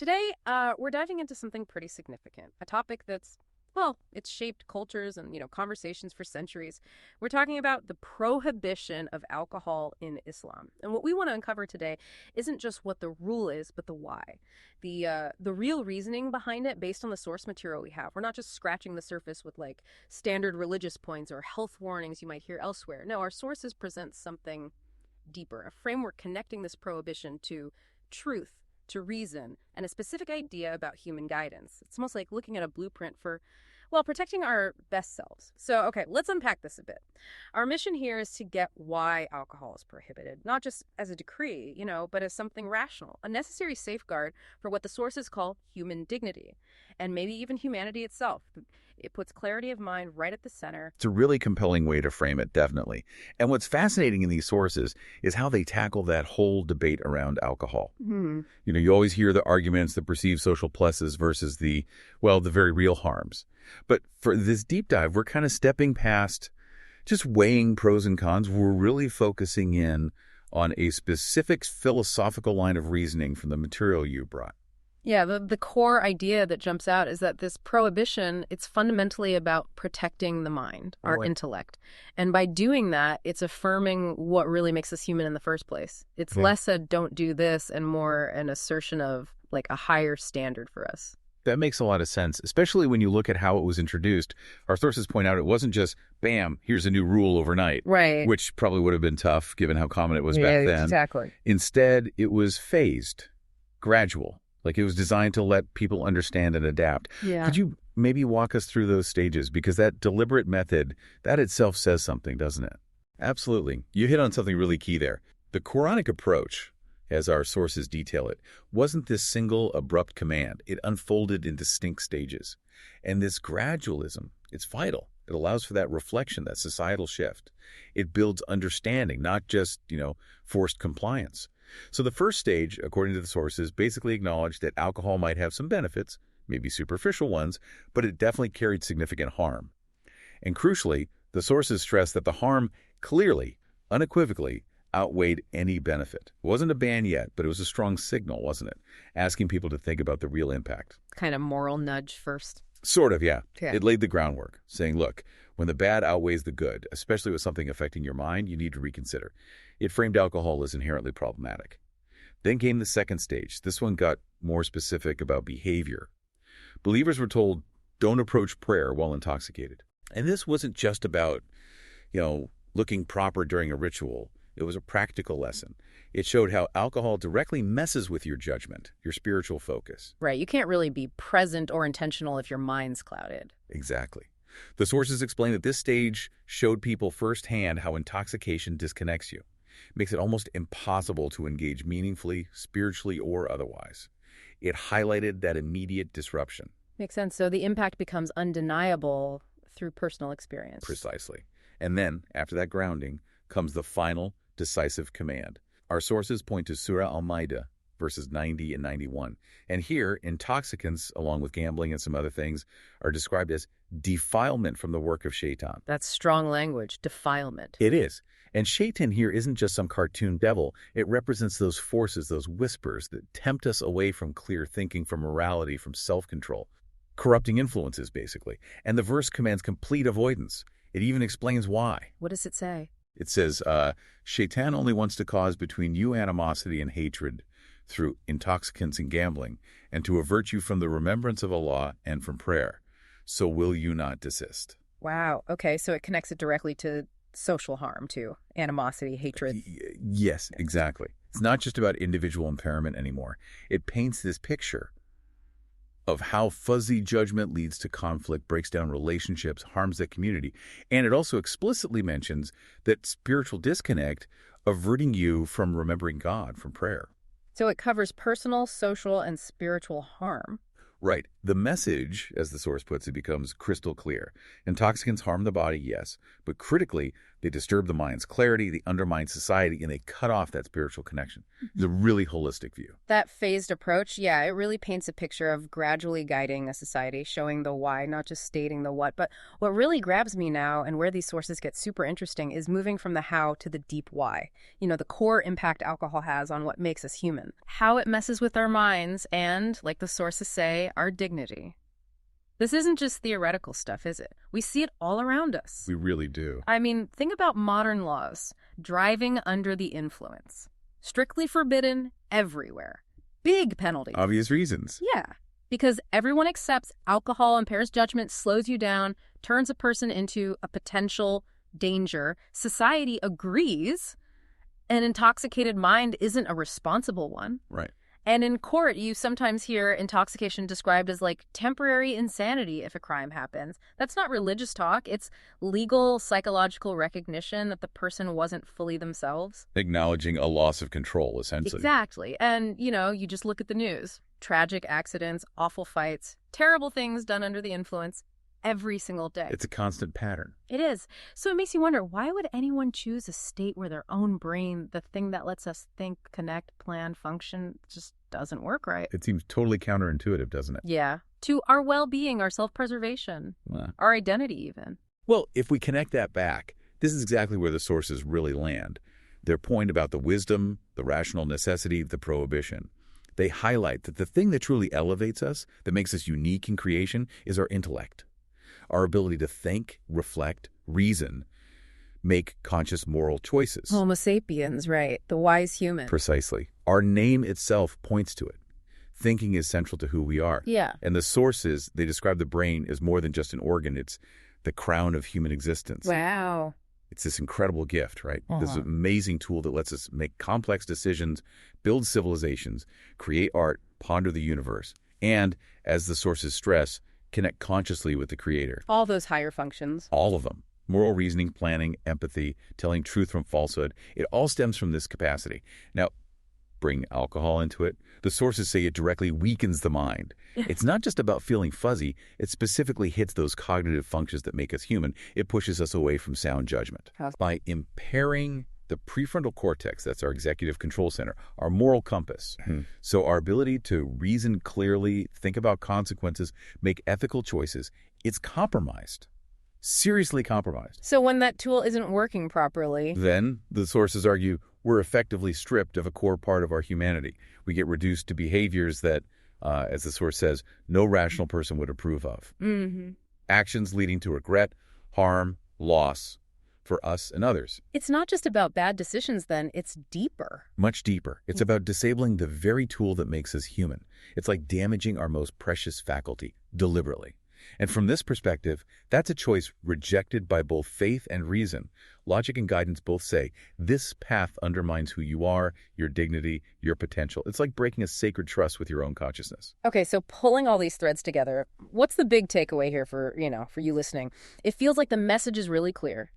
Today, we're diving into something pretty significant, a topic that's, well, it's shaped cultures and, conversations for centuries. We're talking about the prohibition of alcohol in Islam. And what we want to uncover today isn't just what the rule is, but the why. The real reasoning behind it based on the source material we have. We're not just scratching the surface with like standard religious points or health warnings you might hear elsewhere. No, our sources present something deeper, a framework connecting this prohibition to truth, to reason, and a specific idea about human guidance. It's almost like looking at a blueprint for, well, protecting our best selves. So, okay, let's unpack this a bit. Our mission here is to get why alcohol is prohibited, not just as a decree, but as something rational, a necessary safeguard for what the sources call human dignity, and maybe even humanity itself. It puts clarity of mind right at the center. It's a really compelling way to frame it, definitely. And what's fascinating in these sources is how they tackle that whole debate around alcohol. You always hear the arguments, the perceived social pluses versus the very real harms. But for this deep dive, we're kind of stepping past just weighing pros and cons. We're really focusing in on a specific philosophical line of reasoning from the material you brought. Yeah, the core idea that jumps out is that this prohibition, it's fundamentally about protecting the mind, our intellect. And by doing that, it's affirming what really makes us human in the first place. It's less a don't do this and more an assertion of like a higher standard for us. That makes a lot of sense, especially when you look at how it was introduced. Our sources point out it wasn't just, bam, here's a new rule overnight. Right. Which probably would have been tough given how common it was back then. Exactly. Instead, it was phased, gradual. Like it was designed to let people understand and adapt. Yeah. Could you maybe walk us through those stages? Because that deliberate method, that itself says something, doesn't it? Absolutely. You hit on something really key there. The Quranic approach, as our sources detail it, wasn't this single abrupt command. It unfolded in distinct stages. And this gradualism, it's vital. It allows for that reflection, that societal shift. It builds understanding, not just, forced compliance. So the first stage, according to the sources, basically acknowledged that alcohol might have some benefits, maybe superficial ones, but it definitely carried significant harm. And crucially, the sources stressed that the harm clearly, unequivocally, outweighed any benefit. It wasn't a ban yet, but it was a strong signal, wasn't it? Asking people to think about the real impact. Kind of moral nudge first. Sort of, yeah. Yeah. It laid the groundwork, saying, look, when the bad outweighs the good, especially with something affecting your mind, you need to reconsider. It framed alcohol as inherently problematic. Then came the second stage. This one got more specific about behavior. Believers were told, don't approach prayer while intoxicated. And this wasn't just about, looking proper during a ritual. It was a practical lesson. It showed how alcohol directly messes with your judgment, your spiritual focus. Right. You can't really be present or intentional if your mind's clouded. Exactly. The sources explain that this stage showed people firsthand how intoxication disconnects you. It makes it almost impossible to engage meaningfully, spiritually, or otherwise. It highlighted that immediate disruption. Makes sense. So the impact becomes undeniable through personal experience. Precisely. And then, after that grounding, comes the final, decisive command. Our sources point to Surah Al-Ma'idah, verses 90 and 91. And here, intoxicants, along with gambling and some other things, are described as defilement from the work of Shaitan. That's strong language, defilement. It is. And Shaitan here isn't just some cartoon devil. It represents those forces, those whispers that tempt us away from clear thinking, from morality, from self-control. Corrupting influences, basically. And the verse commands complete avoidance. It even explains why. What does it say? It says, Shaitan only wants to cause between you animosity and hatred through intoxicants and gambling, and to avert you from the remembrance of Allah and from prayer. So will you not desist? Wow. Okay, so it connects it directly to social harm, too. Animosity, hatred. Yes, exactly. It's not just about individual impairment anymore. It paints this picture of how fuzzy judgment leads to conflict, breaks down relationships, harms the community. And it also explicitly mentions that spiritual disconnect averting you from remembering God, from prayer. So it covers personal, social, and spiritual harm. Right. The message, as the source puts it, becomes crystal clear. Intoxicants harm the body, yes, but critically, they disturb the mind's clarity, they undermine society, and they cut off that spiritual connection. It's a really holistic view. That phased approach, yeah, it really paints a picture of gradually guiding a society, showing the why, not just stating the what. But what really grabs me now, and where these sources get super interesting, is moving from the how to the deep why. The core impact alcohol has on what makes us human, how it messes with our minds, and, like the sources say, our dignity. This isn't just theoretical stuff, is it? We see it all around us. We really do. I mean, think about modern laws. Driving under the influence. Strictly forbidden everywhere. Big penalty. Obvious reasons. Yeah, because everyone accepts alcohol impairs judgment, slows you down, turns a person into a potential danger. Society agrees an intoxicated mind isn't a responsible one. Right. And in court, you sometimes hear intoxication described as like temporary insanity if a crime happens. That's not religious talk. It's legal, psychological recognition that the person wasn't fully themselves. Acknowledging a loss of control, essentially. Exactly. And, you just look at the news. Tragic accidents, awful fights, terrible things done under the influence every single day. It's a constant pattern. It is. So it makes you wonder, why would anyone choose a state where their own brain, the thing that lets us think, connect, plan, function, just doesn't work right? It seems totally counterintuitive, doesn't it? Yeah. To our well-being, our self-preservation, our identity even. Well, if we connect that back, this is exactly where the sources really land. Their point about the wisdom, the rational necessity, the prohibition. They highlight that the thing that truly elevates us, that makes us unique in creation, is our intellect. Our ability to think, reflect, reason, make conscious moral choices. Homo sapiens, right. The wise human. Precisely. Our name itself points to it. Thinking is central to who we are. Yeah. And the sources, they describe the brain as more than just an organ. It's the crown of human existence. Wow. It's this incredible gift, right? This amazing tool that lets us make complex decisions, build civilizations, create art, ponder the universe, and, as the sources stress, connect consciously with the Creator. All those higher functions. All of them. Moral reasoning, planning, empathy, telling truth from falsehood. It all stems from this capacity. Now, bring alcohol into it. The sources say it directly weakens the mind. It's not just about feeling fuzzy. It specifically hits those cognitive functions that make us human. It pushes us away from sound judgment. By impairing the prefrontal cortex, that's our executive control center, our moral compass. So our ability to reason clearly, think about consequences, make ethical choices, it's compromised. Seriously compromised. So when that tool isn't working properly, then, the sources argue, we're effectively stripped of a core part of our humanity. We get reduced to behaviors that, as the source says, no rational person would approve of. Actions leading to regret, harm, loss for us and others. It's not just about bad decisions then, it's deeper. Much deeper. It's about disabling the very tool that makes us human. It's like damaging our most precious faculty deliberately. And from this perspective, that's a choice rejected by both faith and reason. Logic and guidance both say, this path undermines who you are, your dignity, your potential. It's like breaking a sacred trust with your own consciousness. Okay, so pulling all these threads together, what's the big takeaway here for you listening? It feels like the message is really clear.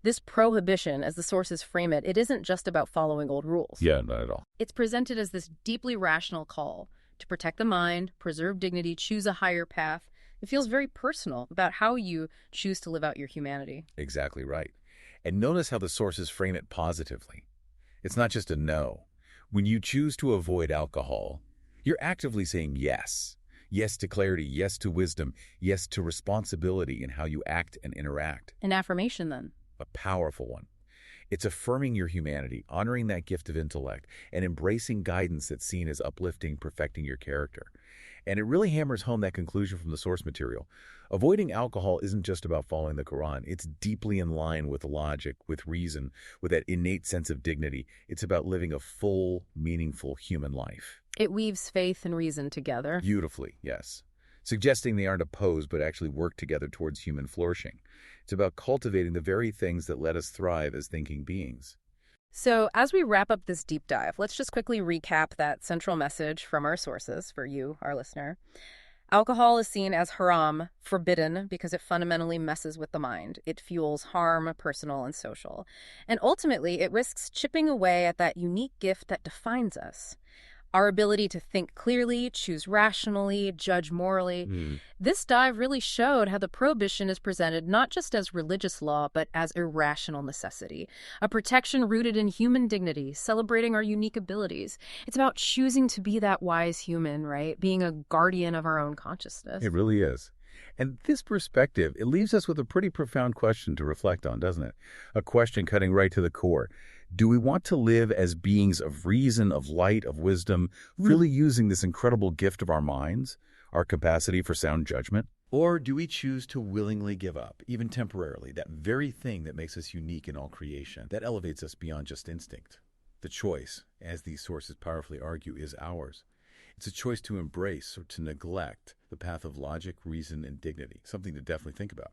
This prohibition, as the sources frame it, it isn't just about following old rules. Yeah, not at all. It's presented as this deeply rational call to protect the mind, preserve dignity, choose a higher path. It feels very personal about how you choose to live out your humanity. Exactly right. And notice how the sources frame it positively. It's not just a no. When you choose to avoid alcohol, you're actively saying yes. Yes to clarity, yes to wisdom, yes to responsibility in how you act and interact. An affirmation, then. A powerful one. It's affirming your humanity, honoring that gift of intellect, and embracing guidance that's seen as uplifting, perfecting your character. And it really hammers home that conclusion from the source material. Avoiding alcohol isn't just about following the Quran. It's deeply in line with logic, with reason, with that innate sense of dignity. It's about living a full, meaningful human life. It weaves faith and reason together. Beautifully, yes. Suggesting they aren't opposed but actually work together towards human flourishing. It's about cultivating the very things that let us thrive as thinking beings. So as we wrap up this deep dive, let's just quickly recap that central message from our sources for you, our listener. Alcohol is seen as haram, forbidden, because it fundamentally messes with the mind. It fuels harm, personal and social. And ultimately, it risks chipping away at that unique gift that defines us. Our ability to think clearly, choose rationally, judge morally. Hmm. This dive really showed how the prohibition is presented not just as religious law, but as irrational necessity, a protection rooted in human dignity, celebrating our unique abilities. It's about choosing to be that wise human, right? Being a guardian of our own consciousness. It really is. And this perspective, it leaves us with a pretty profound question to reflect on, doesn't it? A question cutting right to the core. Do we want to live as beings of reason, of light, of wisdom, really using this incredible gift of our minds, our capacity for sound judgment? Or do we choose to willingly give up, even temporarily, that very thing that makes us unique in all creation, that elevates us beyond just instinct? The choice, as these sources powerfully argue, is ours. It's a choice to embrace or to neglect the path of logic, reason, and dignity, something to definitely think about.